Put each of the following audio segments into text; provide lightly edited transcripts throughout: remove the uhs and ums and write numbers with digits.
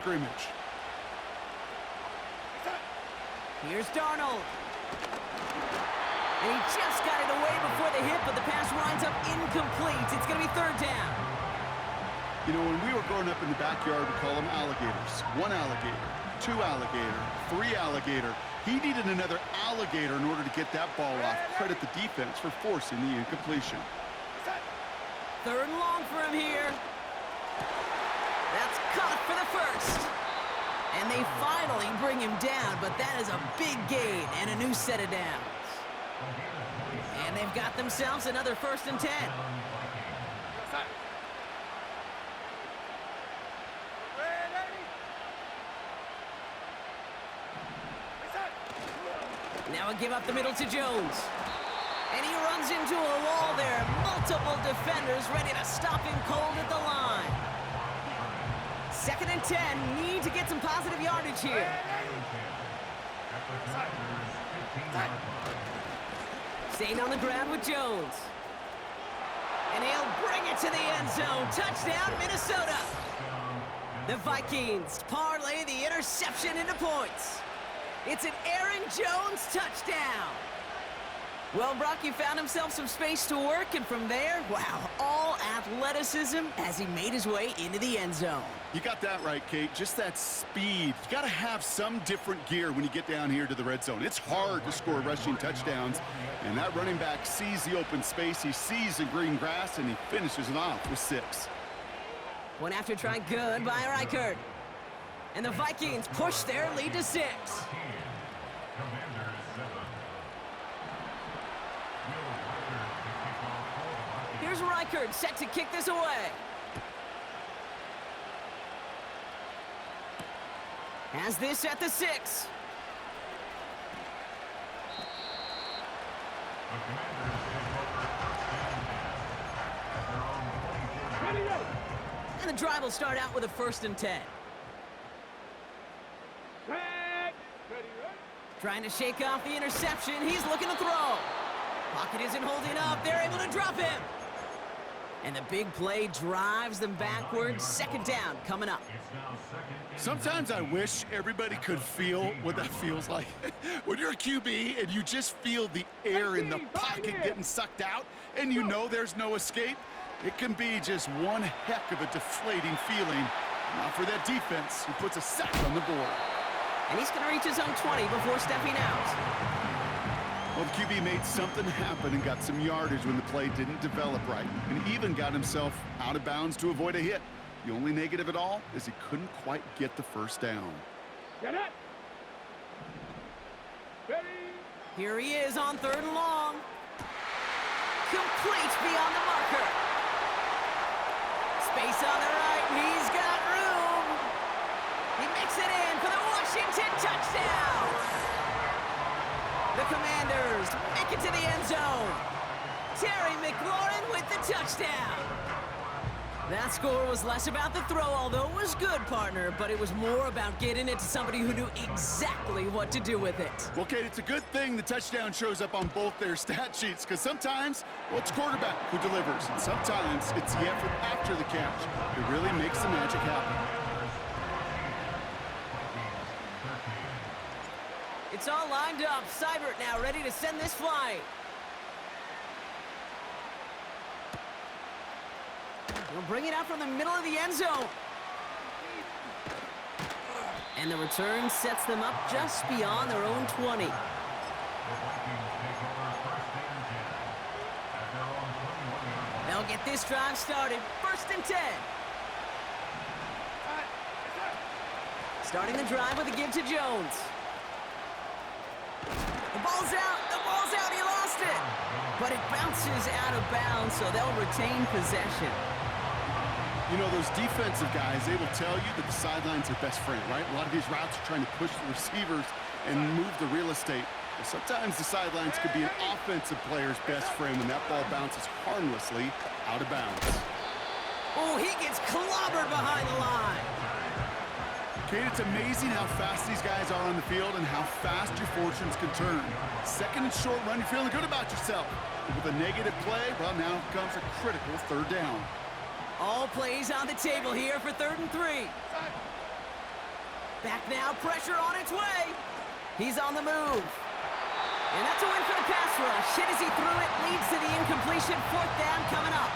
scrimmage. Here's Darnold. And he just got it away before the hit, but the pass winds up incomplete. It's going to be third down. You know, when we were growing up in the backyard, we call them alligators. 1 alligator, 2 alligator, 3 alligator. He needed another alligator in order to get that ball off. Credit the defense for forcing the incompletion. Third and long for him here. That's caught for the first. And they finally bring him down, but that is a big gain and a new set of downs. And they've got themselves another 1st and 10. Now a give up the middle to Jones. And he runs into a wall there. Multiple defenders ready to stop him cold at the line. 2nd and 10. Need to get some positive yardage here. Staying on the ground with Jones. And he'll bring it to the end zone. Touchdown, Minnesota. The Vikings parlay the interception into points. It's an Aaron Jones touchdown. Well, Brock, he found himself some space to work, and from there, wow, all athleticism as he made his way into the end zone. You got that right, Kate. Just that speed. You got to have some different gear when you get down here to the red zone. It's hard to score rushing touchdowns, and that running back sees the open space, he sees the green grass, and he finishes it off with 6. One after try good by Reichert. And the Vikings push their lead to 6. Here's Reichert set to kick this away. Has this at the 6. And the drive will start out with a 1st and 10. Trying to shake off the interception. He's looking to throw. Pocket isn't holding up. They're able to drop him. And the big play drives them backwards. 2nd down coming up. Sometimes I wish everybody could feel what that feels like. When you're a QB and you just feel the air in the pocket getting sucked out and you know there's no escape, it can be just one heck of a deflating feeling. Now for that defense, who puts a sack on the board. And he's going to reach his own 20 before stepping out. Well, the QB made something happen and got some yardage when the play didn't develop right. And he even got himself out of bounds to avoid a hit. The only negative at all is he couldn't quite get the 1st down. Get it! Ready! Here he is on 3rd and long. Complete beyond the marker. Space on the right. He's got room. He makes it in for the Washington touchdown. The Commanders make it to the end zone. Terry McLaurin with the touchdown. That score was less about the throw, although it was good, partner, but it was more about getting it to somebody who knew exactly what to do with it. Well, Kate, it's a good thing the touchdown shows up on both their stat sheets, because sometimes, well, it's quarterback who delivers, and sometimes it's the effort after the catch. It really makes the magic happen. It's all lined up. Seibert now ready to send this flying. We'll bring it out from the middle of the end zone. And the return sets them up just beyond their own 20. They'll get this drive started. 1st and 10. Starting the drive with a give to Jones. The ball's out. The ball's out. He lost it. But it bounces out of bounds, so they'll retain possession. You know, those defensive guys, they will tell you that the sideline's their best friend, right? A lot of these routes are trying to push the receivers and move the real estate. Well, sometimes the sidelines could be an offensive player's best friend when that ball bounces harmlessly out of bounds. Oh, he gets clobbered behind the line. Kate, it's amazing how fast these guys are on the field and how fast your fortunes can turn. 2nd and short run, you're feeling good about yourself. But with a negative play, well, now comes a critical 3rd down. All plays on the table here for 3rd and 3. Back now, pressure on its way. He's on the move. And that's a win for the pass rush. Hit as he threw it, leads to the incompletion. 4th down coming up.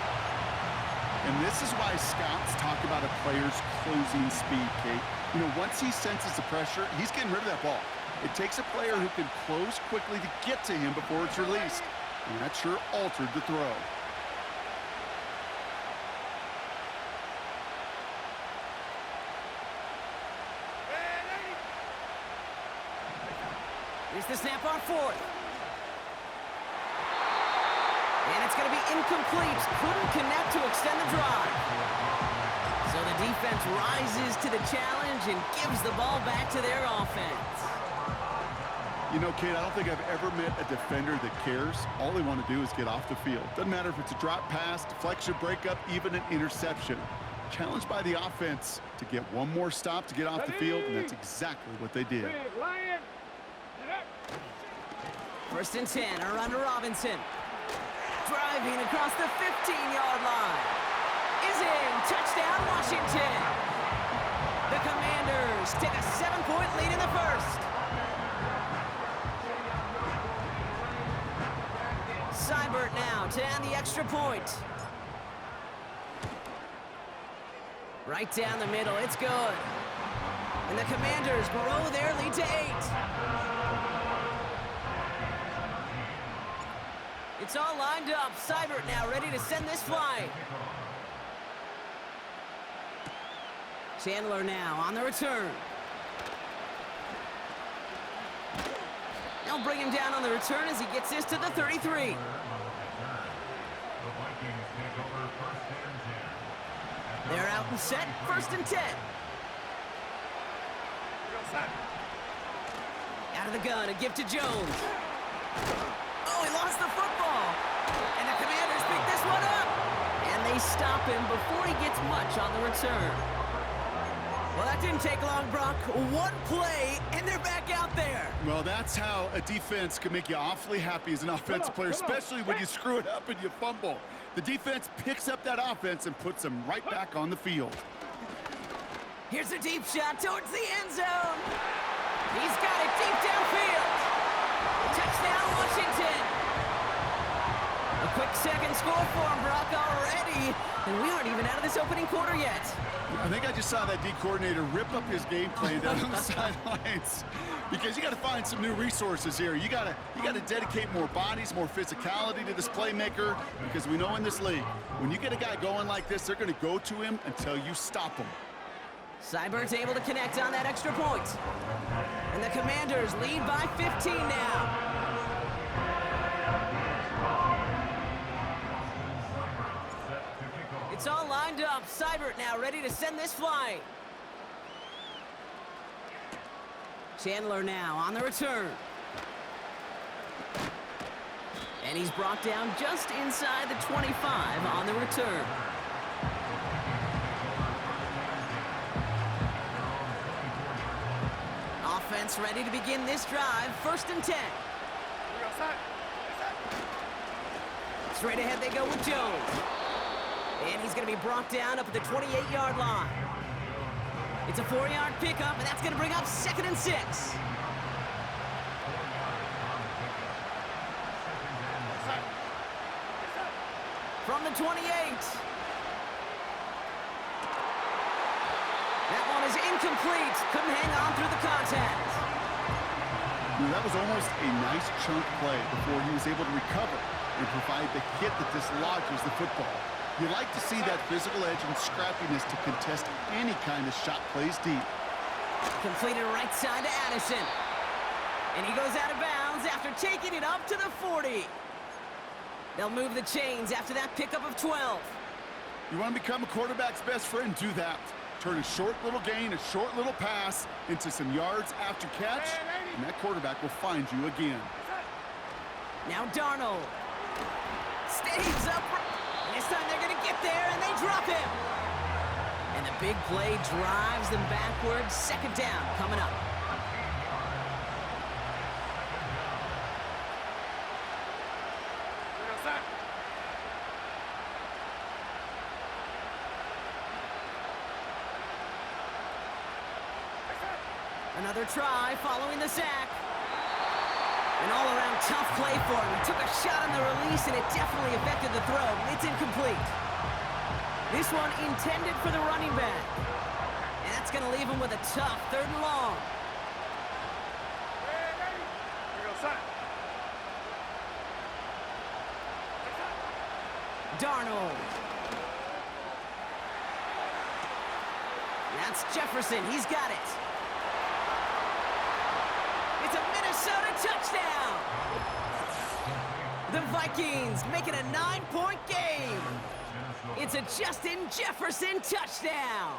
And this is why scouts talk about a player's closing speed, Kate. You know, once he senses the pressure, he's getting rid of that ball. It takes a player who can close quickly to get to him before it's released. And that sure altered the throw. Here's the snap on 4th. And it's going to be incomplete. Couldn't connect to extend the drive. So the defense rises to the challenge and gives the ball back to their offense. You know, Kate, I don't think I've ever met a defender that cares. All they want to do is get off the field. Doesn't matter if it's a drop pass, deflection, breakup, even an interception. Challenged by the offense to get one more stop to get off the field, and that's exactly what they did. 1st and 10, a run to Robinson. Driving across the 15-yard line. Is in. Touchdown, Washington. The Commanders take a 7-point lead in the 1st. Seibert now to add the extra point. Right down the middle, it's good. And the Commanders grow their lead to 8. It's all lined up. Seibert now ready to send this flying. Chandler now on the return. They'll bring him down on the return as he gets this to the 33. They're out and set. 1st and 10. Out of the gun, a give to Jones. Oh, he lost the football. And the Commanders pick this one up. And they stop him before he gets much on the return. Well, that didn't take long, Brock. One play, and they're back out there. Well, that's how a defense can make you awfully happy as an offensive player, especially when you screw it up and you fumble. The defense picks up that offense and puts them right back on the field. Here's a deep shot towards the end zone. He's got it deep downfield. Touchdown, Washington. A quick second score for him, Brock, already. And we aren't even out of this opening quarter yet. I think I just saw that D coordinator rip up his game plan down on the sidelines, because you got to find some new resources here. You got to dedicate more bodies, more physicality to this playmaker, because we know in this league, when you get a guy going like this, they're going to go to him until you stop him. Seibert's able to connect on that extra point. And the Commanders lead by 15 now. It's all lined up. Seibert now ready to send this flying. Chandler now on the return. And he's brought down just inside the 25 on the return. Offense ready to begin this drive. 1st and 10. Straight ahead they go with Jones. And he's going to be brought down up at the 28-yard line. It's a 4-yard pickup, and that's going to bring up 2nd and 6. From the 28. That one is incomplete. Couldn't hang on through the contact. That was almost a nice chunk play before he was able to recover and provide the hit that dislodges the football. You like to see that physical edge and scrappiness to contest any kind of shot plays deep. Completed right side to Addison. And he goes out of bounds after taking it up to the 40. They'll move the chains after that pickup of 12. You want to become a quarterback's best friend? Do that. Turn a short little gain, a short little pass into some yards after catch, and that quarterback will find you again. Now Darnold stays up. This time they're going to get there, and they drop him. And the big play drives them backwards. 2nd down coming up. Another try following the sack. An all-around tough play for him. He took a shot on the release, and it definitely affected the throw. It's incomplete. This one intended for the running back. And that's going to leave him with a tough 3rd and long. Darnold. That's Jefferson. He's got it. It's a Minnesota touchdown. The Vikings make it a 9-point game. It's a Justin Jefferson touchdown.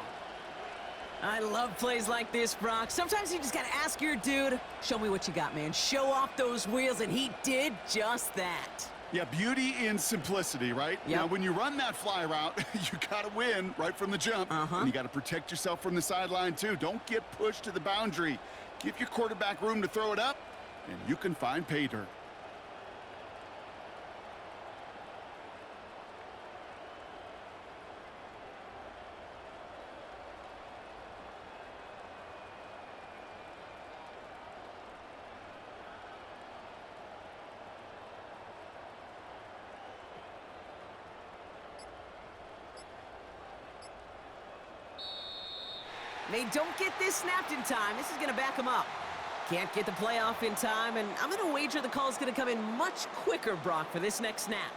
I love plays like this, Brock. Sometimes you just got to ask your dude, show me what you got, man. Show off those wheels, and he did just that. Yeah, beauty in simplicity, right? Yep. Now, when you run that fly route, you got to win right from the jump. And you got to protect yourself from the sideline, too. Don't get pushed to the boundary. Give your quarterback room to throw it up, and you can find pay dirt. They don't get this snapped in time. This is going to back them up. Can't get the play off in time, and I'm going to wager the call is going to come in much quicker, Brock, for this next snap.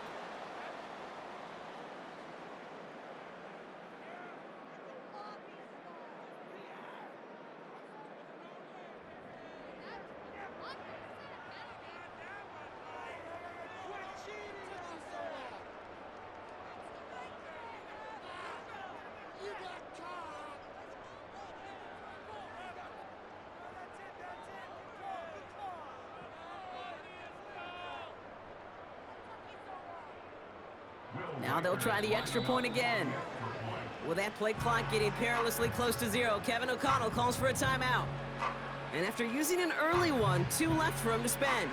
Now they'll try the extra point again. With that play clock getting perilously close to 0, Kevin O'Connell calls for a timeout. And after using an early one, 2 left for him to spend.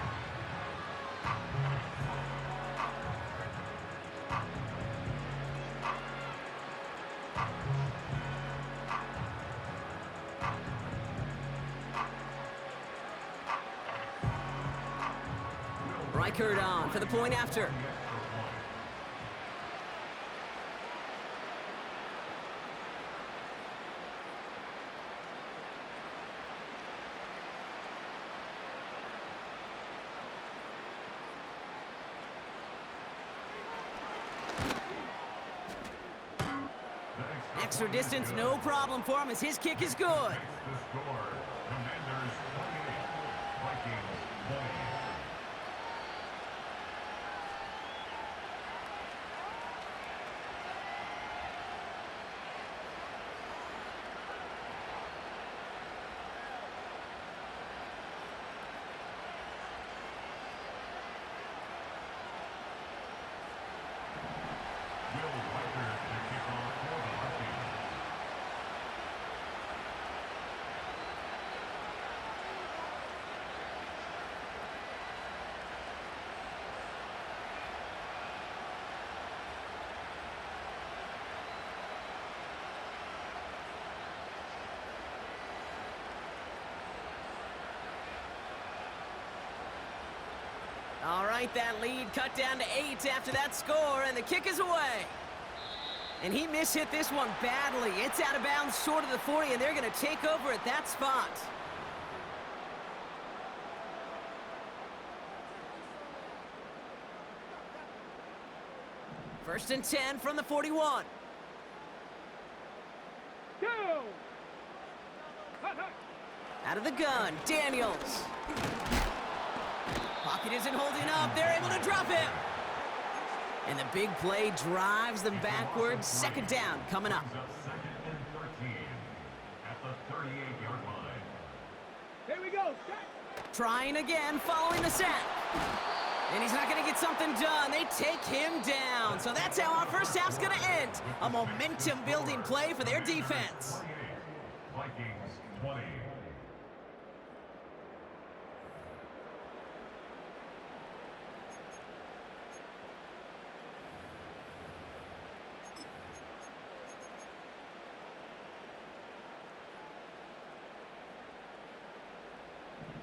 Reichert on for the point after. Extra distance, no problem for him as his kick is good. All right, that lead cut down to 8 after that score, and the kick is away. And he mishit this one badly. It's out of bounds short of the 40, and they're going to take over at that spot. First and 10 from the 41. Out of the gun, Daniels. Pocket isn't holding up. They're able to drop him. And the big play drives them backwards. Second down coming up. Second and 13 at the 38-yard line. Here we go. Trying again following the sack. And he's not going to get something done. They take him down. So that's how our first half's going to end. A momentum-building play for their defense. Vikings 20.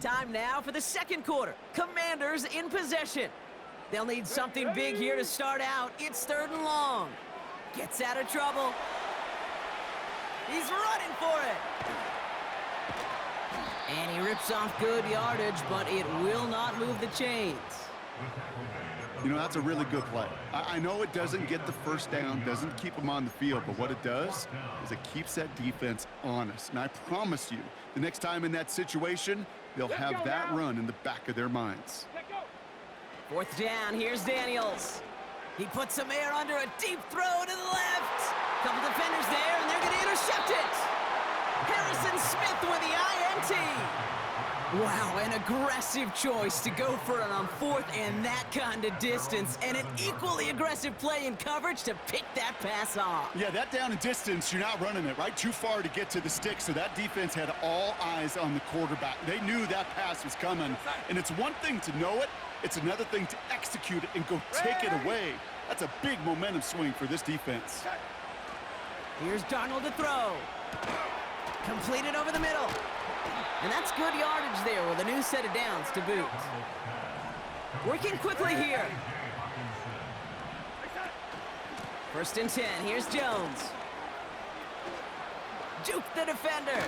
Time now for the second quarter. Commanders in possession. They'll need something big here to start out. It's 3rd and long. Gets out of trouble. He's running for it. And he rips off good yardage, but it will not move the chains. You know, that's a really good play. I know it doesn't get the first down, doesn't keep them on the field, but what it does is it keeps that defense honest. And I promise you, the next time in that situation, they'll have that run in the back of their minds. 4th down, here's Daniels. He puts some air under a deep throw to the left. Couple defenders there, and they're going to intercept it. Harrison Smith with the INT. Wow, an aggressive choice to go for it on 4th and that kind of distance, and an equally aggressive play in coverage to pick that pass off. Yeah, that down and distance, you're not running it, right? Too far to get to the stick, so that defense had all eyes on the quarterback. They knew that pass was coming, and it's one thing to know it, it's another thing to execute it and go take it away. That's a big momentum swing for this defense. Here's Darnold to throw. Completed over the middle. And that's good yardage there with a new set of downs to boot. Working quickly here. 1st and 10. Here's Jones. Juke the defender.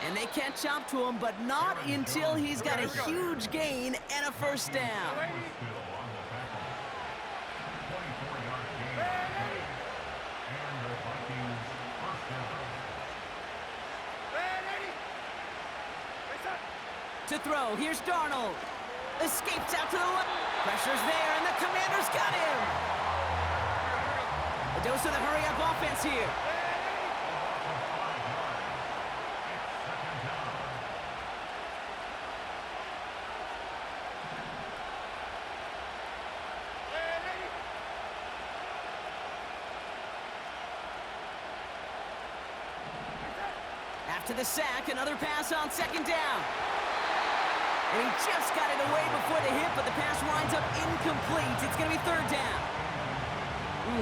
And they catch up to him, but not until he's got a huge gain and a 1st down. To throw, here's Darnold. Escapes out to the left. Pressure's there, and the Commanders got him. A dose of the hurry-up offense here. After the sack, another pass on 2nd down. And he just got it away before the hit, but the pass winds up incomplete. It's going to be 3rd down.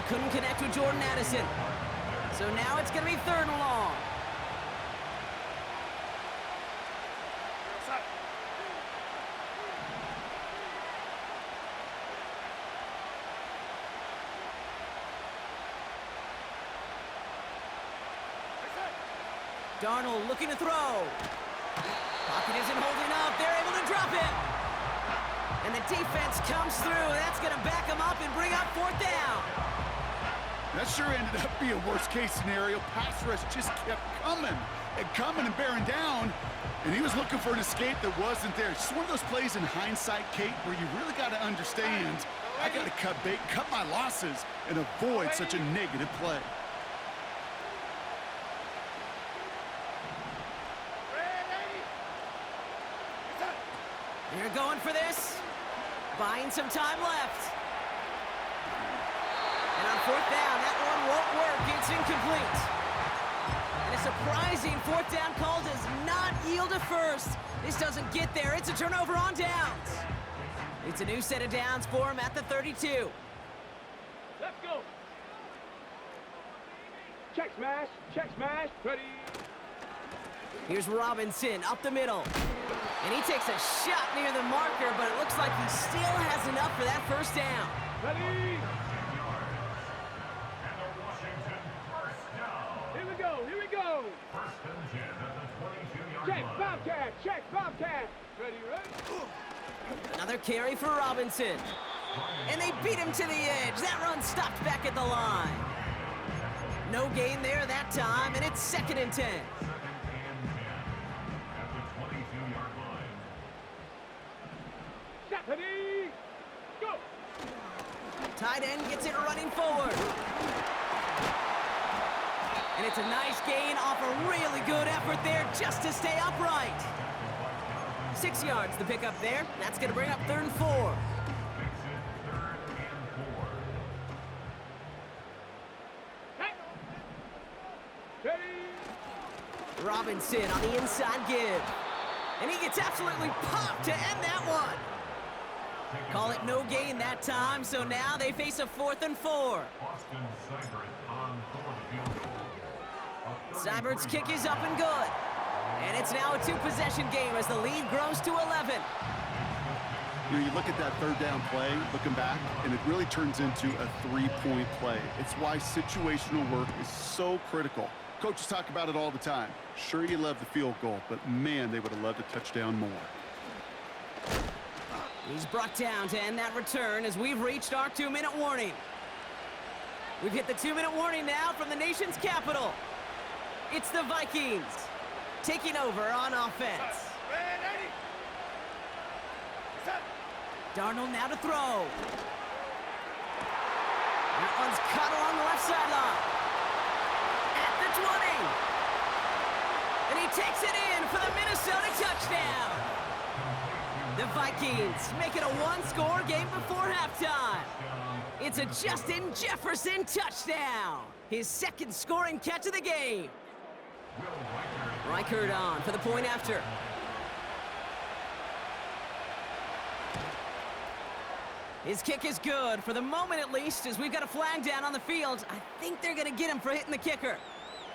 Couldn't connect with Jordan Addison. So now it's going to be 3rd and long. Darnold looking to throw. Pocket isn't holding up. They're able to drop it. And the defense comes through. That's going to back them up and bring up 4th down. That sure ended up being a worst-case scenario. Pass rush just kept coming and bearing down. And he was looking for an escape that wasn't there. It's just one of those plays in hindsight, Kate, where you really got to understand, I got to cut bait, cut my losses, and avoid such a negative play. They're going for this. Buying some time left. And on 4th down, that one won't work. It's incomplete. And a surprising 4th down call does not yield a 1st. This doesn't get there. It's a turnover on downs. It's a new set of downs for him at the 32. Let's go. Check smash, ready. Here's Robinson up the middle. And he takes a shot near the marker, but it looks like he still has enough for that 1st down. Ready. Here we go. 1st and 10 at the 22-yard line. Check Bobcat. Ready. Another carry for Robinson. And they beat him to the edge. That run stopped back at the line. No gain there that time, and it's 2nd and 10. Ready. Go. Tight end gets it running forward. And it's a nice gain off a really good effort there just to stay upright. 6 yards the pickup there. That's going to bring up 3rd and 4. Ready. Robinson on the inside give. And he gets absolutely popped to end that one. Call it no gain that time, so now they face a 4th and 4. Seibert's kick is up and good. And it's now a two-possession game as the lead grows to 11. You know, you look at that third down play, looking back, and it really turns into a three-point play. It's why situational work is so critical. Coaches talk about it all the time. Sure, you love the field goal, but man, they would have loved a touchdown more. He's brought down to end that return as we've reached our 2-minute warning. We've hit the 2-minute warning now from the nation's capital. It's the Vikings taking over on offense. Darnold now to throw. That one's cut along the left sideline. At the 20. And he takes it in for the Minnesota touchdown. The Vikings make it a one-score game before halftime. It's a Justin Jefferson touchdown. His second scoring catch of the game. Reichert on for the point after. His kick is good, for the moment at least, as we've got a flag down on the field. I think they're going to get him for hitting the kicker.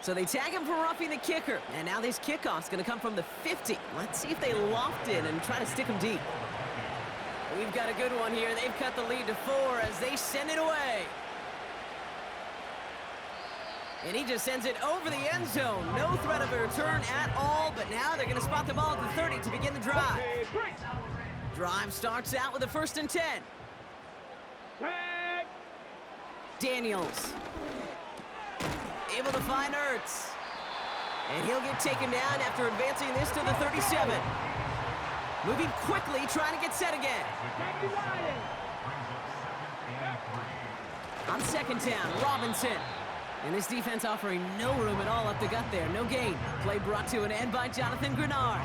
So they tag him for roughing the kicker. And now this kickoff's going to come from the 50. Let's see if they loft it and try to stick him deep. We've got a good one here. They've cut the lead to 4 as they send it away. And he just sends it over the end zone. No threat of a return at all, but now they're going to spot the ball at the 30 to begin the drive. Drive starts out with a 1st and 10. Daniels. Able to find Ertz. And he'll get taken down after advancing this to the 37. Moving quickly, trying to get set again. On 2nd down, Robinson. And this defense offering no room at all up the gut there. No gain. Play brought to an end by Jonathan Grenard.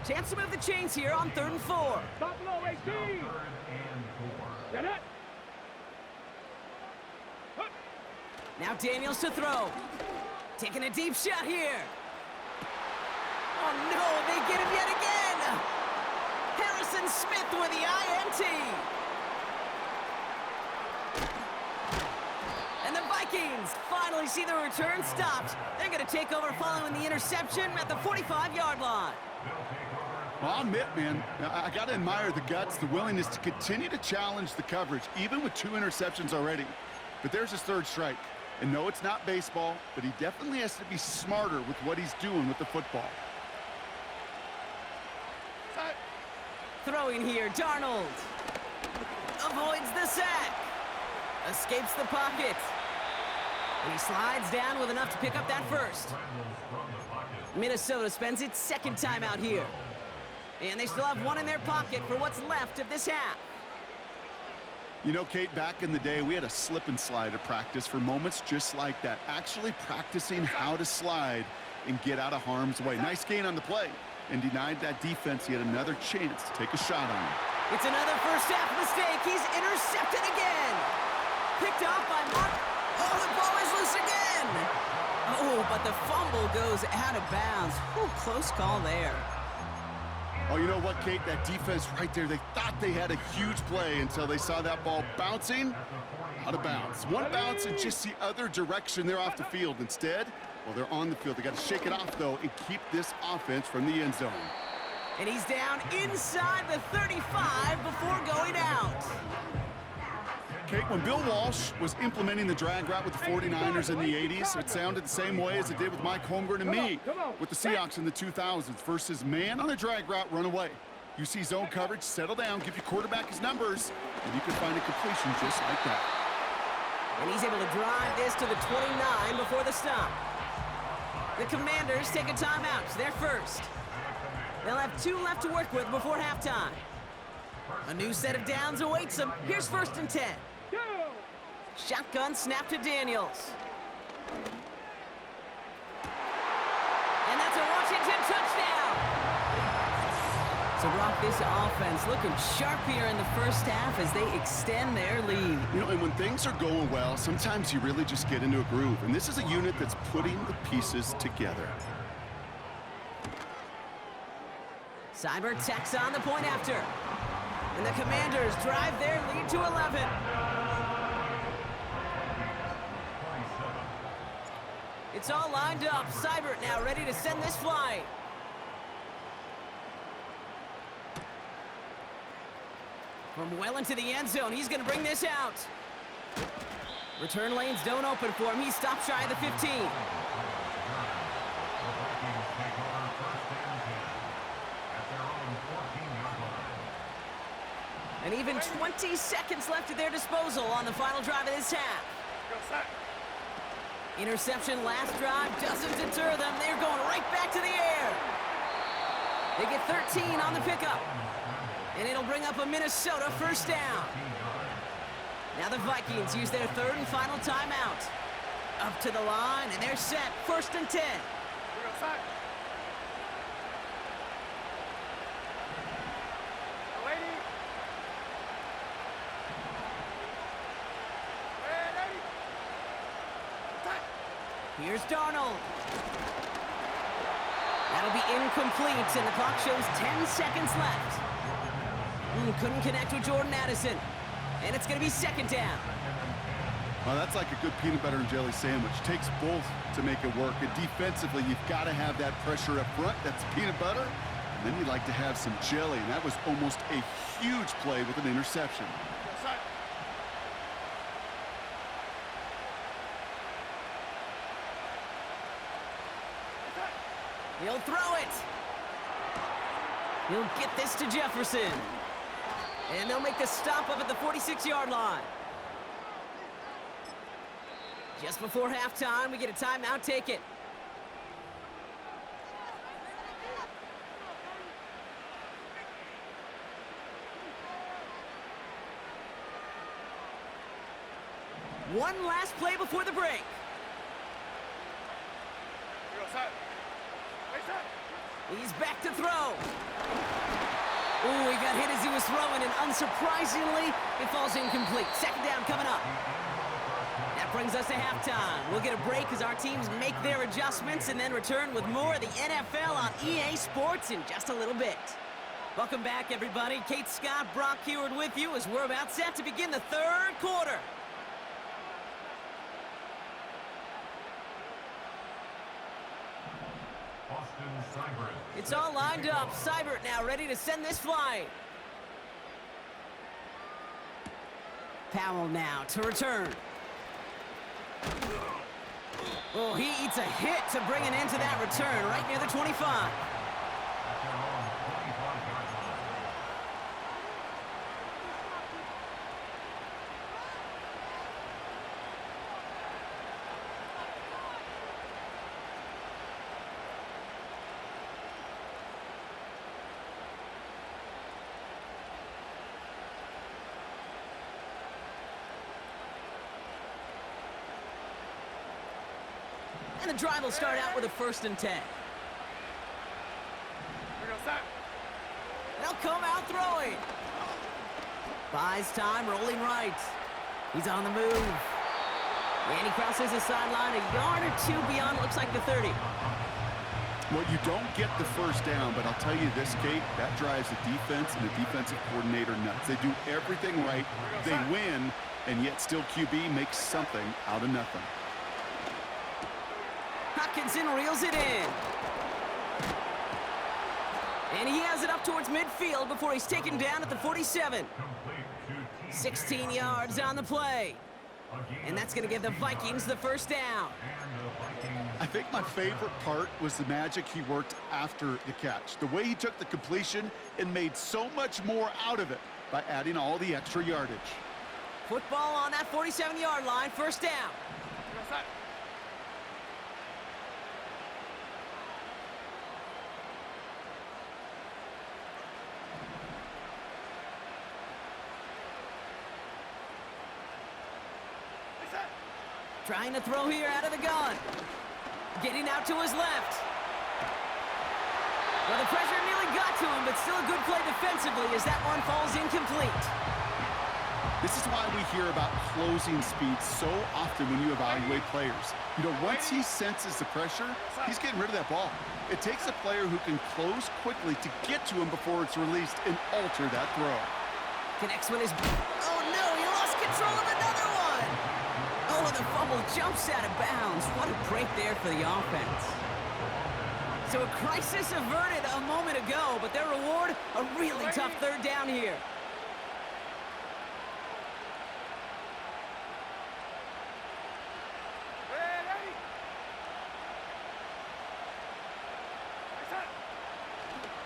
Chance to move the chains here on 3rd and 4. Stop low, 18. Get it. Now Daniels to throw. Taking a deep shot here. Oh no, they get him yet again. Harrison Smith with the INT. And the Vikings finally see the return stopped. They're going to take over following the interception at the 45-yard line. Well, I'll admit, man, I got to admire the guts, the willingness to continue to challenge the coverage, even with 2 interceptions already. But there's his 3rd strike. And no, it's not baseball, but he definitely has to be smarter with what he's doing with the football. Throwing here, Darnold. Avoids the sack. Escapes the pocket. And he slides down with enough to pick up that 1st. Minnesota spends its 2nd time out here. And they still have 1 in their pocket for what's left of this half. You know, Kate, back in the day, we had a slip and slide at practice for moments just like that. Actually practicing how to slide and get out of harm's way. Nice gain on the play, and denied that defense yet another chance to take a shot on him. It's another first half mistake. He's intercepted again. Picked off by Mark. Oh, the ball is loose again. Oh, but the fumble goes out of bounds. Ooh, close call there. Oh, you know what, Kate? That defense right there, they thought they had a huge play until they saw that ball bouncing out of bounds. One bounce in just the other direction. They're off the field. Instead, well, they're on the field. They got to shake it off, though, and keep this offense from the end zone. And he's down inside the 35 before going out. Kate, when Bill Walsh was implementing the drag route with the 49ers in the 80s, it sounded the same way as it did with Mike Holmgren and me with the Seahawks in the 2000s versus man on a drag route, run away. You see zone coverage, settle down, give your quarterback his numbers, and you can find a completion just like that. And he's able to drive this to the 29 before the stop. The Commanders take a timeout. It's their 1st. They'll have 2 left to work with before halftime. A new set of downs awaits them. Here's 1st and 10. Shotgun snap to Daniels. And that's a Washington touchdown. So Brock, this offense looking sharp here in the 1st half as they extend their lead. You know, and when things are going well, sometimes you really just get into a groove. And this is a unit that's putting the pieces together. Cyber tacks on the point after. And the Commanders drive their lead to 11. 27. It's all lined up. Seibert now ready to send this flying. From well into the end zone, he's going to bring this out. Return lanes don't open for him. He stopped shy of the 15. And even 20 seconds left at their disposal on the final drive of this half. Interception last drive doesn't deter them. They're going right back to the air. They get 13 on the pickup. And it'll bring up a Minnesota first down. Now the Vikings use their third and final timeout. Up to the line, and they're set. 1st and 10. Here's Darnold. That'll be incomplete, and the clock shows 10 seconds left. Couldn't connect with Jordan Addison. And it's going to be 2nd down. Well, that's like a good peanut butter and jelly sandwich. Takes both to make it work. And defensively, you've got to have that pressure up front. That's peanut butter. And then you'd like to have some jelly. And that was almost a huge play with an interception. He'll throw it. He'll get this to Jefferson. And they'll make the stop up at the 46-yard line. Just before halftime, we get a timeout taken. One last play before the break. He's back to throw. Ooh, he got hit as he was throwing, and unsurprisingly, it falls incomplete. 2nd down coming up. That brings us to halftime. We'll get a break as our teams make their adjustments and then return with more of the NFL on EA Sports in just a little bit. Welcome back, everybody. Kate Scott, Brock Heward with you as we're about set to begin the 3rd quarter. It's all lined up. Seibert now ready to send this flying. Powell now to return. Oh, he eats a hit to bring an end to that return right near the 25. And the drive will start out with a 1st and 10. They'll come out throwing. Buys time, rolling right. He's on the move. Andy crosses the sideline a yard or two beyond, looks like the 30. Well, you don't get the 1st down, but I'll tell you this, Kate, that drives the defense and the defensive coordinator nuts. They do everything right, they win, and yet still QB makes something out of nothing. Hutchinson reels it in. And he has it up towards midfield before he's taken down at the 47. 16 yards on the play. And that's going to give the Vikings the 1st down. I think my favorite part was the magic he worked after the catch. The way he took the completion and made so much more out of it by adding all the extra yardage. Football on that 47-yard line, 1st down. Trying to throw here out of the gun. Getting out to his left. Well, the pressure nearly got to him, but still a good play defensively as that one falls incomplete. This is why we hear about closing speed so often when you evaluate players. You know, once he senses the pressure, he's getting rid of that ball. It takes a player who can close quickly to get to him before it's released and alter that throw. Connects with his... Oh, no, he lost control of another one. Oh, the fumble fumble, jumps out of bounds. What a break there for the offense. So a crisis averted a moment ago, but their reward, a really tough third down here.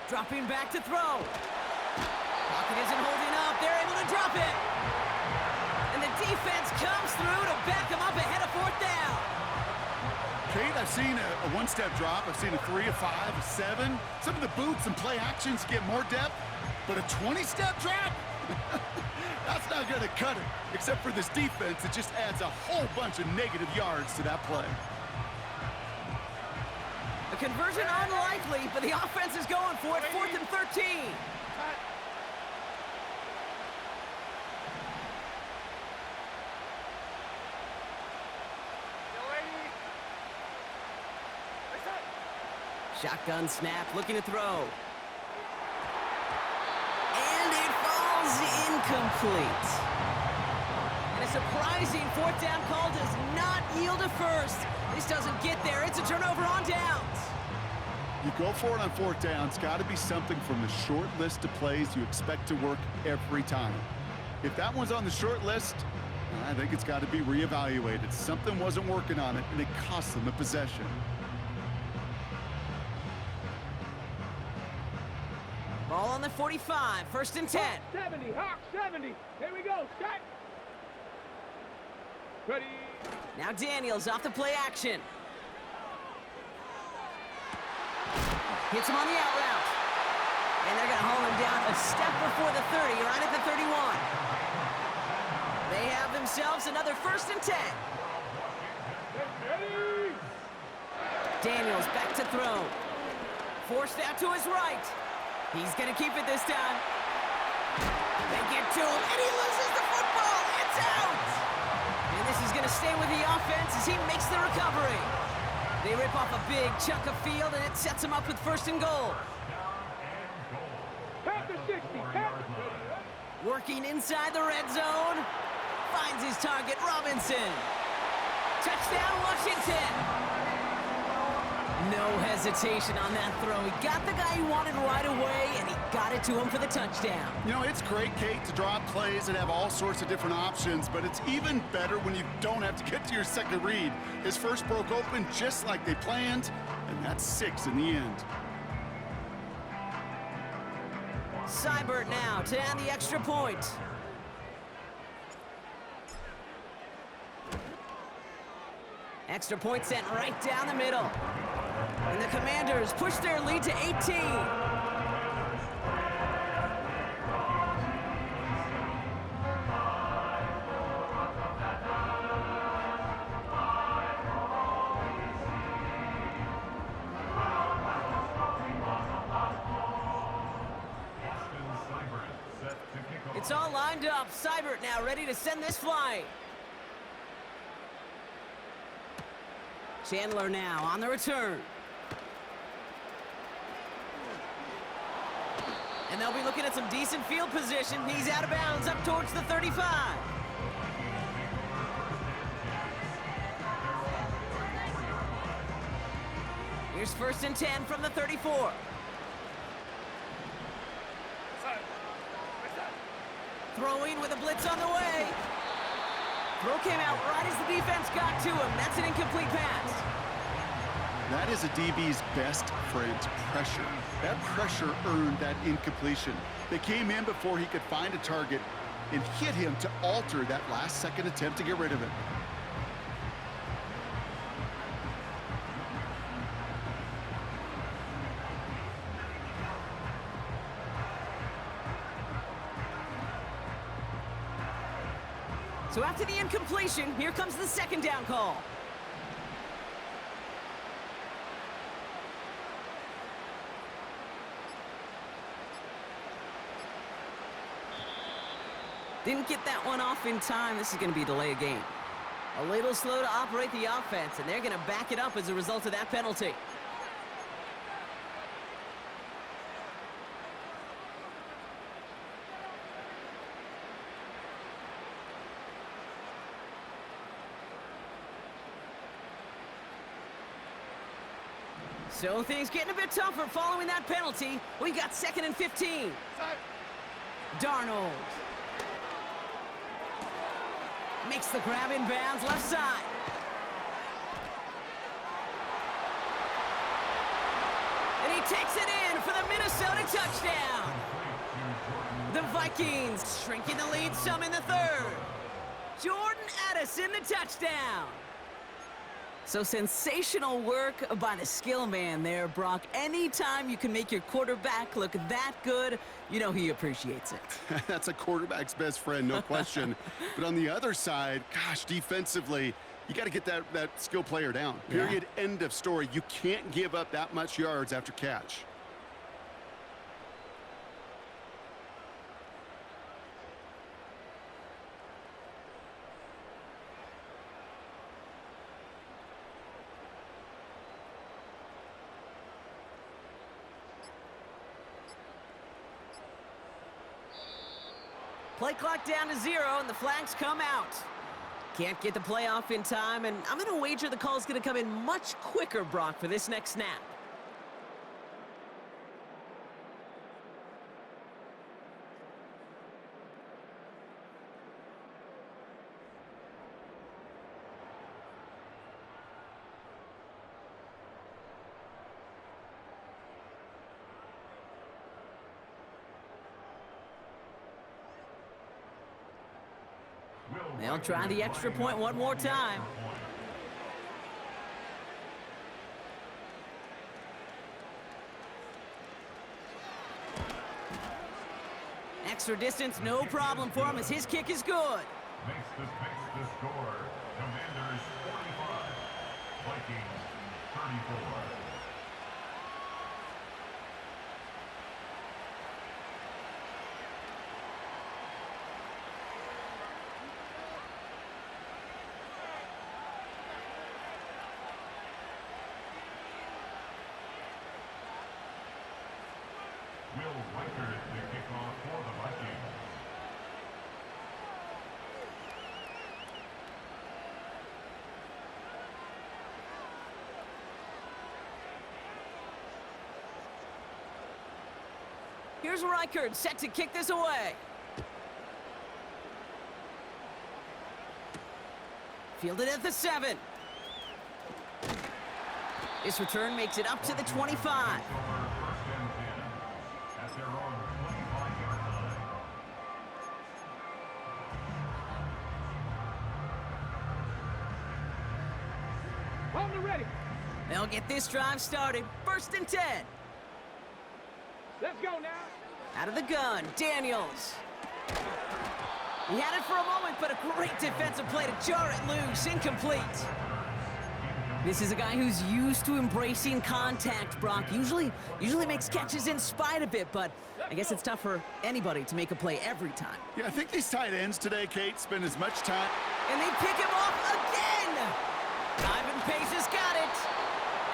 Dropping back to throw. Pocket isn't holding up. They're able to drop it. And the defense comes through to back them up ahead of fourth down. Kate, I've seen a one-step drop. I've seen a 3, a 5, a 7. Some of the boots and play actions get more depth, but a 20-step drop? That's not going to cut it. Except for this defense, it just adds a whole bunch of negative yards to that play. A conversion unlikely, but the offense is going for it. 4th and 13. Shotgun snap, looking to throw. And it falls incomplete. And a surprising 4th down call does not yield a first. This doesn't get there. It's a turnover on downs. You go for it on 4th down. It's got to be something from the short list of plays you expect to work every time. If that one's on the short list, I think it's got to be reevaluated. Something wasn't working on it, and it cost them a possession. Ball on the 45, 1st and 10. 70, Hawk 70. Here we go, set. Ready. Now Daniels off the play action. Hits him on the out route. And they're going to haul him down a step before the 30, right at the 31. They have themselves another 1st and 10. Ready. Daniels back to throw. Forced out to his right. He's going to keep it this time. They get to him, and he loses the football. It's out. And this is going to stay with the offense as he makes the recovery. They rip off a big chunk of field, and it sets him up with 1st and goal. Half the 60. Working inside the red zone. Finds his target, Robinson. Touchdown, Washington. No hesitation on that throw. He got the guy he wanted right away, and he got it to him for the touchdown. You know, it's great, Kate, to draw plays and have all sorts of different options, but it's even better when you don't have to get to your second read. His first broke open just like they planned, and that's 6 in the end. Seibert now to add the extra point. Extra point sent right down the middle. And the Commanders push their lead to 18. It's all lined up. Seibert now ready to send this flying. Chandler now on the return. And they'll be looking at some decent field position. He's out of bounds up towards the 35. Here's 1st and 10 from the 34. Throwing with a blitz on the way. Throw came out right as the defense got to him. That's an incomplete pass. That is a DB's best friend, pressure. That pressure earned that incompletion. They came in before he could find a target and hit him to alter that last-second attempt to get rid of it. So after the incompletion, here comes the 2nd down call. Didn't get that one off in time. This is going to be a delay of game. A little slow to operate the offense, and they're going to back it up as a result of that penalty. So things getting a bit tougher following that penalty. We got 2nd and 15. Darnold makes the grab in bounds left side. And he takes it in for the Minnesota touchdown. The Vikings shrinking the lead some in the 3rd. Jordan Addison the touchdown. So sensational work by the skill man there, Brock. Anytime you can make your quarterback look that good, you know he appreciates it. That's a quarterback's best friend, no question. But on the other side, gosh, defensively, you got to get that skill player down. Period, end of story. You can't give up that much yards after catch. Play clock down to 0, and the flags come out. Can't get the play off in time, and I'm going to wager the call's going to come in much quicker, Brock, for this next snap. They'll try the extra point one more time. Extra distance, no problem for him as his kick is good. Makes the score. Commanders 45, Vikings 34. Will Reichert the kickoff for the Vikings. Here's Reichert set to kick this away. Fielded at the 7. This return makes it up to the 25. Ready. They'll get this drive started. 1st and 10. Let's go now. Out of the gun, Daniels. He had it for a moment, but a great defensive play to jar it loose. Incomplete. This is a guy who's used to embracing contact, Brock. Usually makes catches in spite of it, but I guess it's tough for anybody to make a play every time. Yeah, I think these tight ends today, Kate, spend as much time. And they pick him off again. Ivan Pace has got it.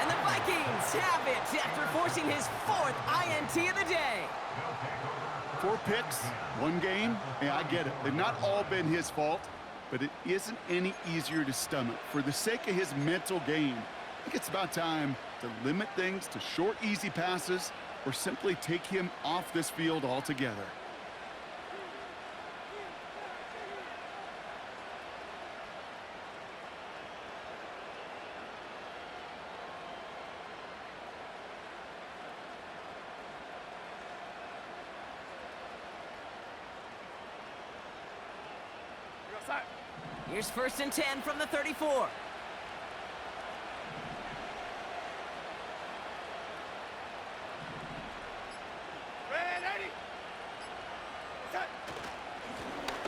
And the Vikings have it after forcing his 4th INT of the day. 4 picks, 1 game. Yeah, I get it. They've not all been his fault, but it isn't any easier to stomach. For the sake of his mental game, I think it's about time to limit things to short, easy passes or simply take him off this field altogether. Here's 1st and 10 from the 34.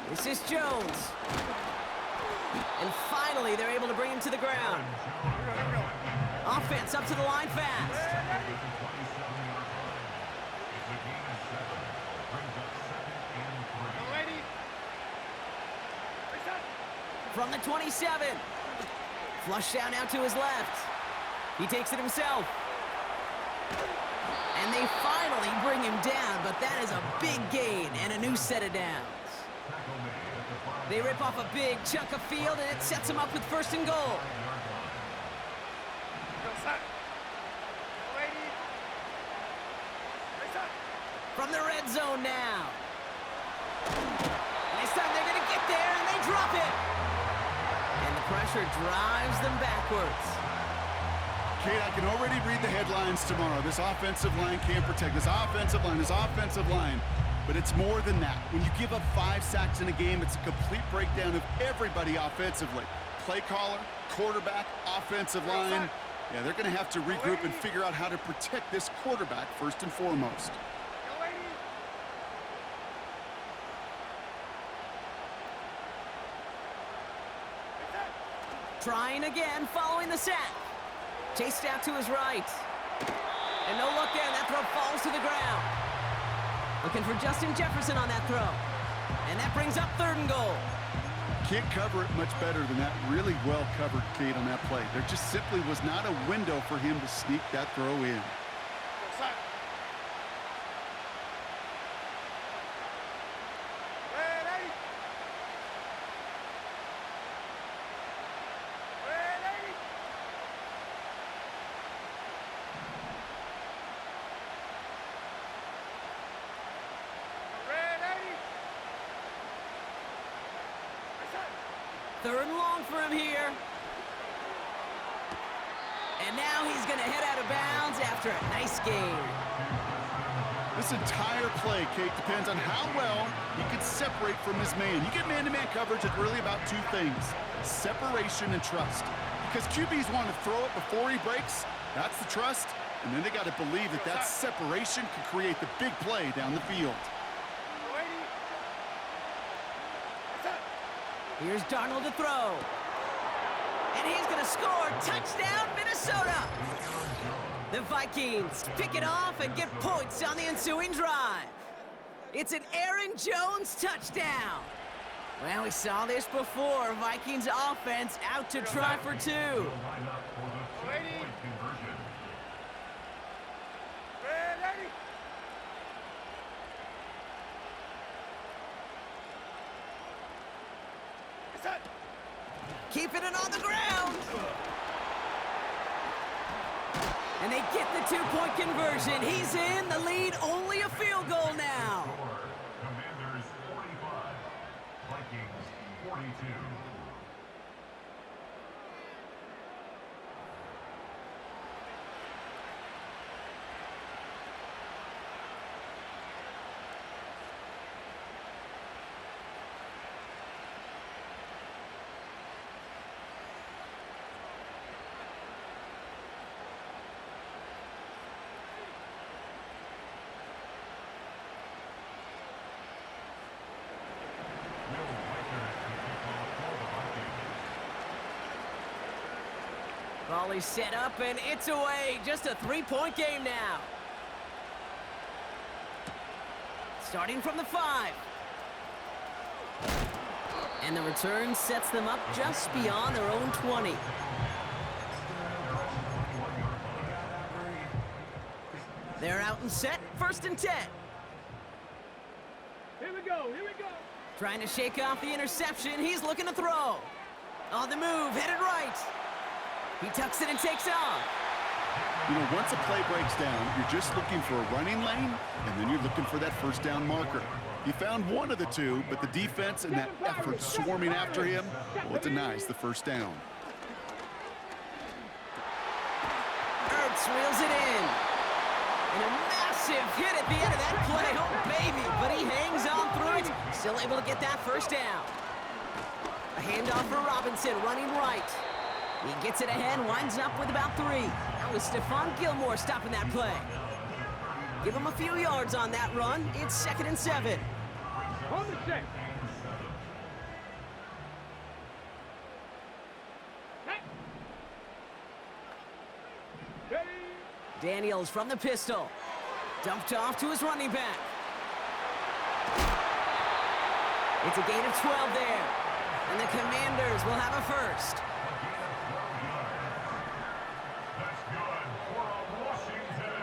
This is Jones. And finally, they're able to bring him to the ground. Offense up to the line fast. From the 27. Flush down out to his left. He takes it himself. And they finally bring him down, but that is a big gain and a new set of downs. They rip off a big chunk of field, and it sets them up with 1st and goal. From the red zone now. And this time they're going to get there, and they drop it. And the pressure drives them backwards. Kate, I can already read the headlines tomorrow. This offensive line can't protect. This offensive line. But it's more than that. When you give up 5 sacks in a game, it's a complete breakdown of everybody offensively. Play caller, quarterback, offensive line. Yeah, they're going to have to regroup and figure out how to protect this quarterback first and foremost. Trying again, following the sack. Chased out to his right. And no look there, that throw falls to the ground. Looking for Justin Jefferson on that throw. And that brings up 3rd and goal. Can't cover it much better than that. Really well covered, Kate, on that play. There just simply was not a window for him to sneak that throw in. Third and long for him here. And now he's going to head out of bounds after a nice game. This entire play, Kate, depends on how well he can separate from his man. You get man-to-man coverage, it's really about 2 things, separation and trust. Because QBs want to throw it before he breaks, that's the trust, and then they got to believe that that separation can create the big play down the field. Here's Darnold to throw. And he's going to score. Touchdown, Minnesota! The Vikings pick it off and get points on the ensuing drive. It's an Aaron Jones touchdown. Well, we saw this before. Vikings offense out to try for 2. Keeping it on the ground. And they get the 2-point conversion. He's in. The lead, only a field goal now. Commanders 45, Vikings 42. Volley set up, and it's away. Just a 3-point game now. Starting from the 5. And the return sets them up just beyond their own 20. They're out and set, 1st and 10. Here we go. Trying to shake off the interception. He's looking to throw. On the move, headed right. He tucks it and takes off. You know, once a play breaks down, you're just looking for a running lane, and then you're looking for that 1st down marker. He found one of the 2, but the defense and that effort swarming after him, well, it denies the 1st down. Ertz reels it in. And a massive hit at the end of that play. Oh, baby, but he hangs on through it. Still able to get that 1st down. A handoff for Robinson, running right. He gets it ahead, winds up with about 3. That was Stephon Gilmore stopping that play. Give him a few yards on that run. It's 2nd and 7. On the check. Daniels from the pistol. Dumped off to his running back. It's a gain of 12 there. And the Commanders will have a 1st. That's good for Washington.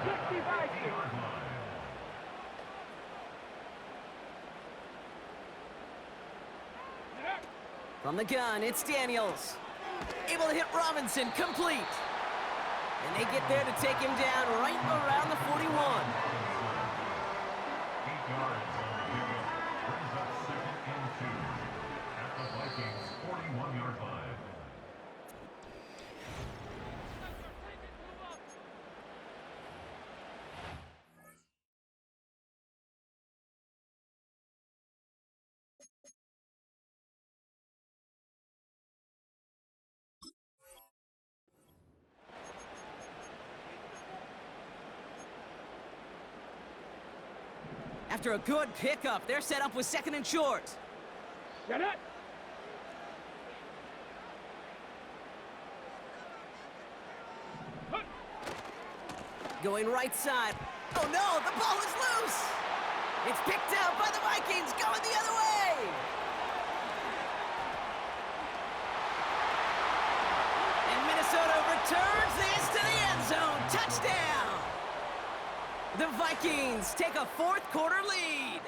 60 From the gun, it's Daniels. Able to hit Robinson, complete. And they get there to take him down right around the 41. 8 yards on the pickup. Brings up 2nd and 2 at the Vikings' 41-yard line. After a good pickup, they're set up with 2nd and short. Get it. Going right side. Oh no, the ball is loose! It's picked out by the Vikings, going the other way! And Minnesota returns this to the end zone. Touchdown! The Vikings take a 4th quarter lead.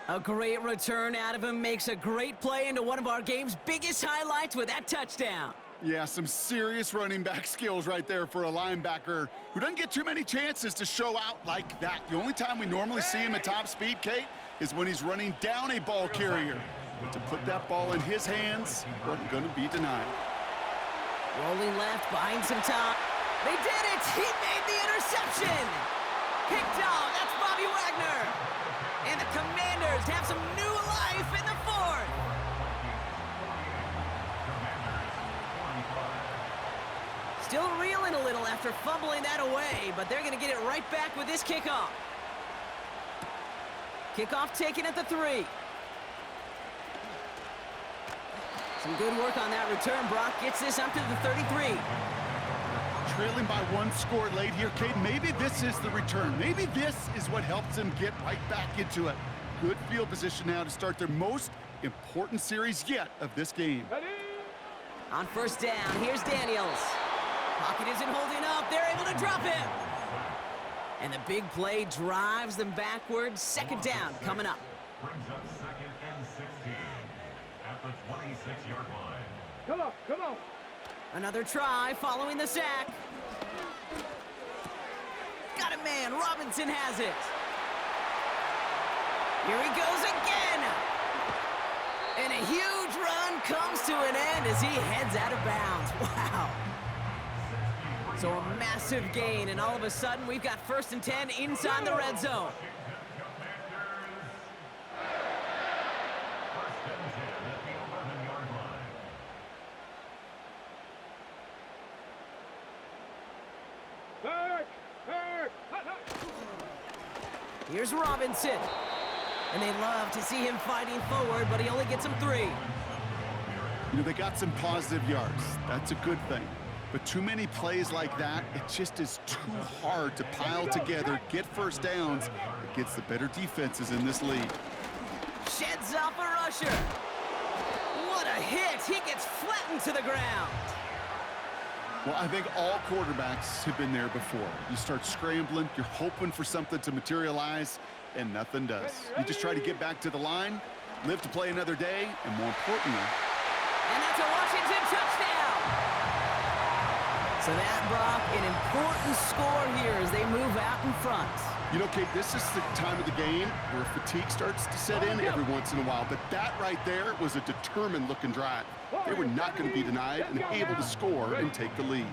A great return out of him, makes a great play into one of our game's biggest highlights with that touchdown. Yeah, some serious running back skills right there for a linebacker who doesn't get too many chances to show out like that. The only time we normally see him at top speed, Kate, is when he's running down a ball carrier. But to put that ball in his hands wasn't going to be denied. Rolling left, buying some time. They did it! He made the interception! Picked off, that's Bobby Wagner! And the Commanders have some new life in the 4th! Still reeling a little after fumbling that away, but they're going to get it right back with this kickoff. Kickoff taken at the 3. Some good work on that return. Brock gets this up to the 33. Trailing by 1 score late here, Kate. Maybe this is the return. Maybe this is what helps them get right back into it. Good field position now to start their most important series yet of this game. On 1st down, here's Daniels. Pocket isn't holding up. They're able to drop him. And the big play drives them backwards. 2nd down coming up. Brings up 2nd and 16 at the 26-yard line. Come on, come on. Another try following the sack. Got a man. Robinson has it. Here he goes again. And a huge run comes to an end as he heads out of bounds. Wow. So a massive gain, and all of a sudden we've got 1st and 10 inside the red zone. Here's Robinson. And they love to see him fighting forward, but he only gets them 3. You know, they got some positive yards. That's a good thing. But too many plays like that, it just is too hard to pile together, get 1st downs. It gets the better defenses in this league. Sheds off a rusher. What a hit. He gets flattened to the ground. Well, I think all quarterbacks have been there before. You start scrambling, you're hoping for something to materialize, and nothing does. You just try to get back to the line, live to play another day, and more importantly... And that's a Washington touchdown! So that, Brock, an important score here as they move out in front. You know, Kate, this is the time of the game where fatigue starts to set in every once in a while, but that right there was a determined-looking drive. They were not going to be denied and able to score and take the lead.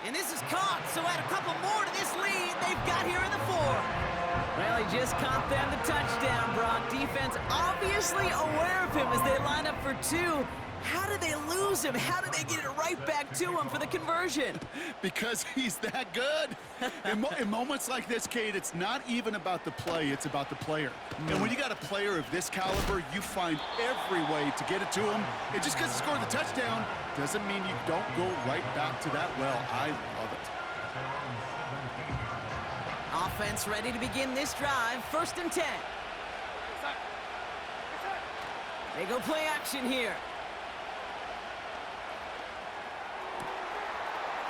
And this is caught, so add a couple more to this lead they've got here in the 4th. Well, he just caught them the touchdown, Brock. Defense obviously aware of him as they line up for 2. How did they lose him? How did they get it right back to him for the conversion? Because he's that good. In moments like this, Kate, it's not even about the play, it's about the player. And when you got a player of this caliber, you find every way to get it to him. And just because he scored the touchdown doesn't mean you don't go right back to that well. I love it. Offense ready to begin this drive. 1st and 10. They go play action here.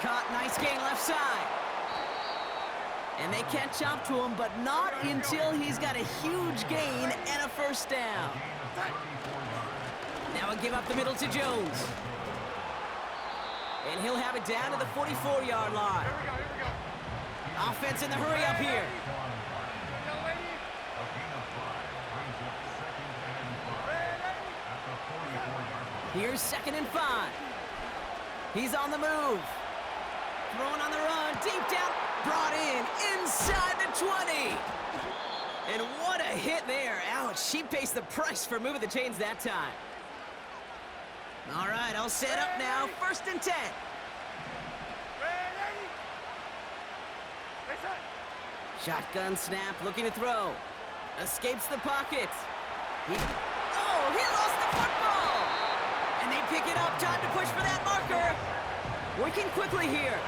Caught, nice gain left side. And they catch up to him, but not until he's got a huge gain and a 1st down. Now a give up the middle to Jones. And he'll have it down to the 44-yard line. Here we go. Offense in the hurry up here. Young lady. A gain of 5 brings up 2nd and 5 at the 44-yard line. Here's 2nd and 5. He's on the move. Throwing on the run, deep down, brought in, inside the 20. And what a hit there. Ouch, she pays the price for moving the chains that time. All right, all set up now, 1st and 10. Shotgun snap, looking to throw. Escapes the pocket. He lost the football! And they pick it up, time to push for that marker. Working quickly here.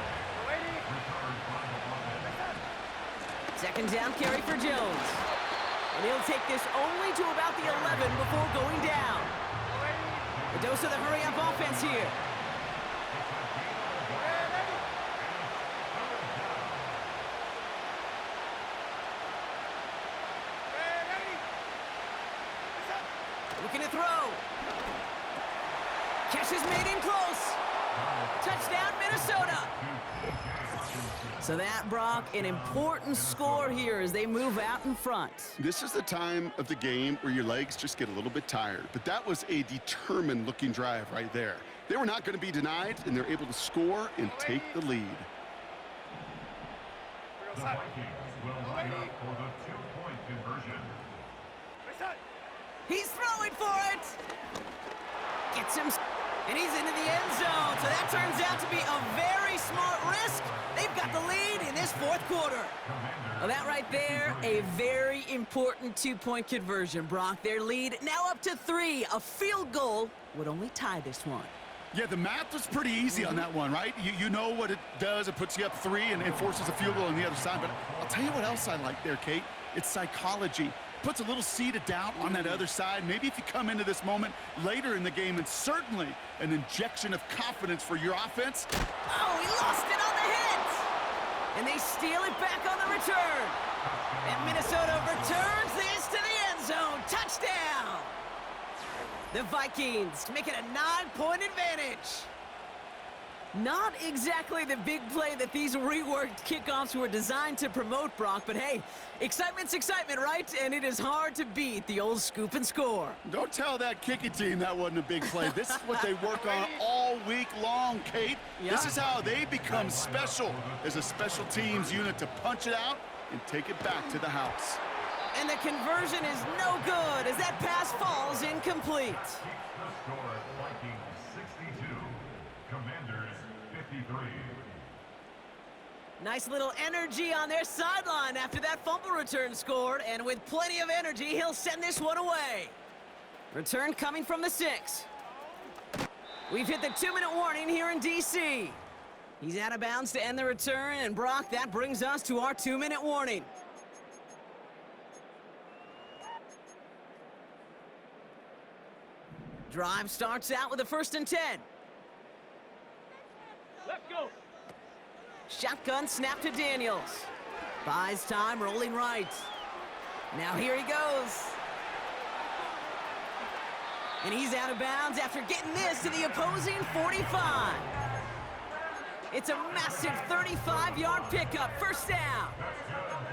2nd down carry for Jones. And he'll take this only to about the 11 before going down. A dose of the hurry-up offense here. Looking to throw. Catch is made in close. Touchdown, Minnesota. So that, Brock, an important score here as they move out in front. This is the time of the game where your legs just get a little bit tired. But that was a determined-looking drive right there. They were not going to be denied, and they're able to score and take the lead. The Vikings will line up for the 2-point conversion. He's throwing for it. Gets him, and he's into the end zone. So that turns out to be a very smart risk. They've got the lead in this 4th quarter. Well, that right there, a very important 2-point conversion, Brock. Their lead now up to 3. A field goal would only tie this one. Yeah, the math was pretty easy on that one, right? You know what it does. It puts you up 3 and forces a field goal on the other side. But I'll tell you what else I like there, Kate. It's psychology. Puts a little seed of doubt on that other side. Maybe if you come into this moment later in the game, and certainly an injection of confidence for your offense. Oh, he lost it on the hit! And they steal it back on the return. And Minnesota returns this to the end zone. Touchdown! The Vikings make it a 9-point advantage. Not exactly the big play that these reworked kickoffs were designed to promote, Brock, but hey, excitement's excitement, right? And it is hard to beat the old scoop and score. Don't tell that kicking team that wasn't a big play. This is what they work on all week long, Kate. Yeah. This is how they become special as a special teams unit to punch it out and take it back to the house. And the conversion is no good as that pass falls incomplete. The score, Vikings 62, Commanders 53. Nice little energy on their sideline after that fumble return scored, and with plenty of energy, he'll send this one away. Return coming from the 6. We've hit the 2-minute warning here in D.C. He's out of bounds to end the return, and Brock, that brings us to our 2-minute warning. Drive starts out with a 1st and 10. Let's go. Shotgun snap to Daniels. Buys time, rolling right. Now here he goes. And he's out of bounds after getting this to the opposing 45. It's a massive 35-yard pickup, 1st down.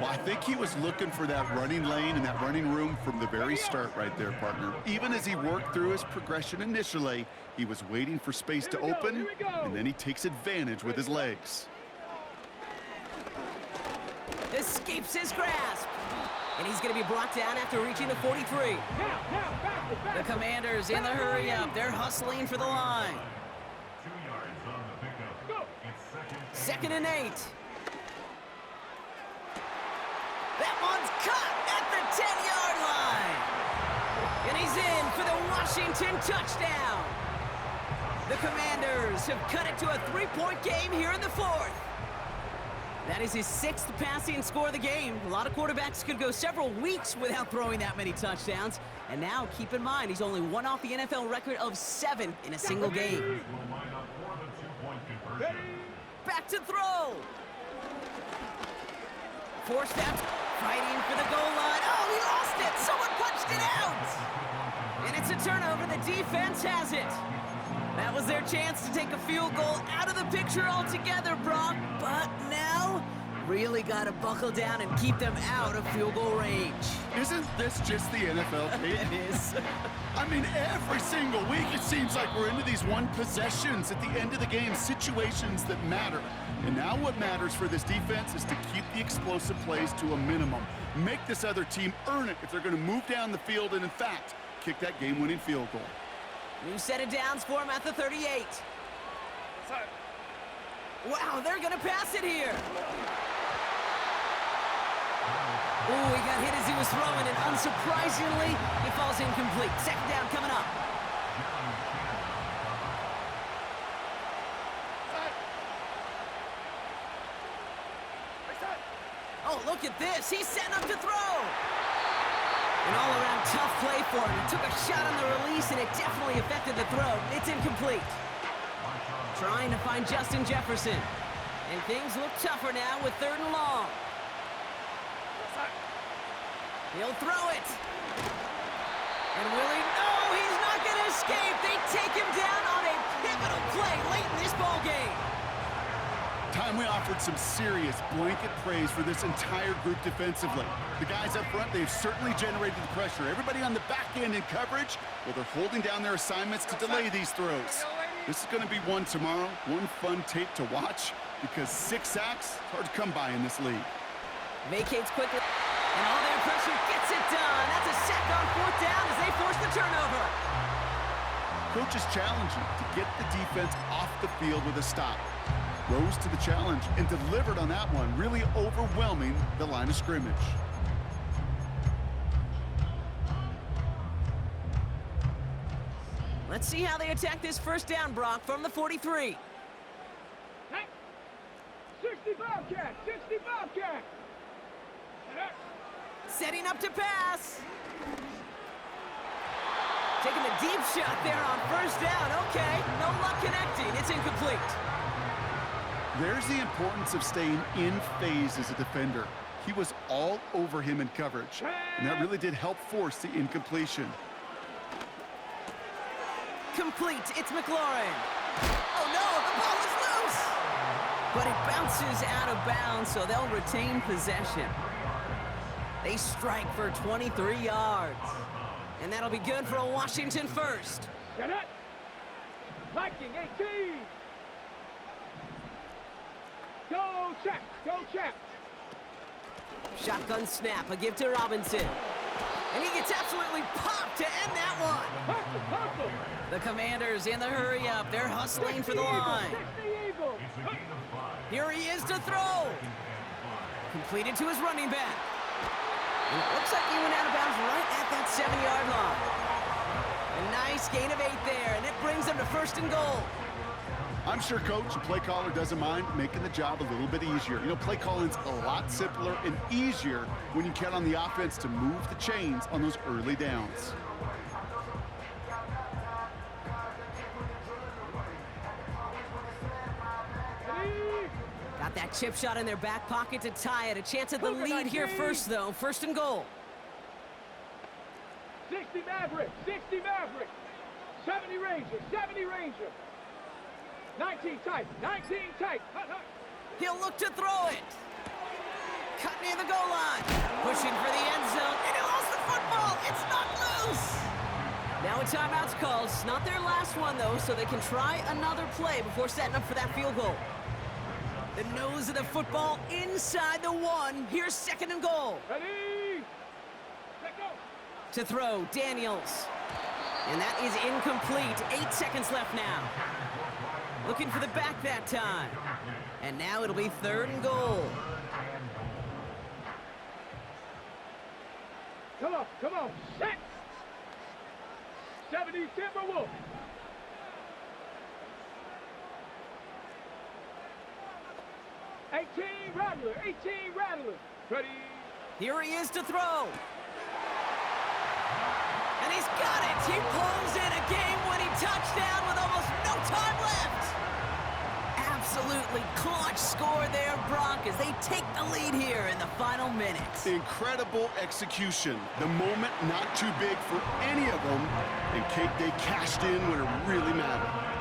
Well, I think he was looking for that running lane and that running room from the very start right there, partner. Even as he worked through his progression initially, he was waiting for space to open, and then he takes advantage with his legs. Escapes his grasp. And he's going to be brought down after reaching the 43. The Commanders in the hurry up. They're hustling for the line. 2 yards on the pickup. It's 2nd and 8. That one's cut at the 10-yard line. And he's in for the Washington touchdown. The Commanders have cut it to a 3-point game here in the 4th. That is his 6th passing score of the game. A lot of quarterbacks could go several weeks without throwing that many touchdowns. And now, keep in mind, he's only one off the NFL record of 7 in a single game. Back to throw. Forced out, fighting for the goal line. Oh, he lost it. Someone punched it out. And it's a turnover. The defense has it. That was their chance to take a field goal out of the picture altogether, Brock. But now, really got to buckle down and keep them out of field goal range. Isn't this just the NFL, Pete? It is. I mean, every single week it seems like we're into these one possessions at the end of the game, situations that matter. And now what matters for this defense is to keep the explosive plays to a minimum. Make this other team earn it if they're going to move down the field and, in fact, kick that game-winning field goal. New set of downs for him at the 38. Wow, they're going to pass it here. Ooh, he got hit as he was throwing, and unsurprisingly, he falls incomplete. Second down coming up. Oh, look at this. He's setting up to throw. An all-around tough play for him. He took a shot on the release, and it definitely affected the throw. It's incomplete. Trying to find Justin Jefferson. And things look tougher now with 3rd and long. He'll throw it. And will he? No, he's not going to escape. They take him down on a pivotal play late in this ball game. Time we offered some serious blanket praise for this entire group defensively. The guys up front, they've certainly generated the pressure. Everybody on the back end in coverage, well, they're holding down their assignments to delay these throws. This is going to be one tomorrow, one fun tape to watch, because 6 sacks, it's hard to come by in this league. Vacates quickly, and all their pressure gets it done. That's a sack on 4th down as they force the turnover. Coach is challenging to get the defense off the field with a stop. Rose to the challenge and delivered on that one, really overwhelming the line of scrimmage. Let's see how they attack this first down, Brock, from the 43. Hey, 65 cat, 65 cat. Setting up to pass. Taking a deep shot there on 1st down. Okay, no luck connecting. It's incomplete. There's the importance of staying in phase as a defender. He was all over him in coverage, and that really did help force the incompletion. Complete, it's McLaurin. Oh no, the ball is loose! But it bounces out of bounds, so they'll retain possession. They strike for 23 yards. And that'll be good for a Washington first. Get it! Viking 18! Go check! Go check! Shotgun snap, a give to Robinson. And he gets absolutely popped to end that one. Hustle, hustle! The Commanders in the hurry-up. They're hustling for the line. Here he is to throw. Completed to his running back. And it looks like he went out of bounds right at that 7-yard line. A nice gain of 8 there, and it brings them to 1st and goal. I'm sure Coach and play caller doesn't mind making the job a little bit easier. You know, play calling's a lot simpler and easier when you count on the offense to move the chains on those early downs. Got that chip shot in their back pocket to tie it. A chance at the lead here first, though. 1st and goal. 60 Maverick, 60 Maverick. 70 Ranger, 70 Ranger. 19 tight, 19 tight. He'll look to throw it. Cut near the goal line. Pushing for the end zone. And he lost the football. It's not loose. Now a timeout's called. It's not their last one, though, so they can try another play before setting up for that field goal. The nose of the football inside the 1. Here's 2nd and goal. Ready? Let go. To throw, Daniels. And that is incomplete. 8 seconds left now. Looking for the back that time. And now it'll be 3rd and goal. Come on, set. 70 Timberwolf. Rattler, 18 Rattler. Ready? Here he is to throw. And he's got it. He pulls in a game-winning touchdown with almost no time left. Absolutely clutch score there, Brock, as they take the lead here in the final minutes. Incredible execution. The moment not too big for any of them. And Kate, they cashed in when it really mattered.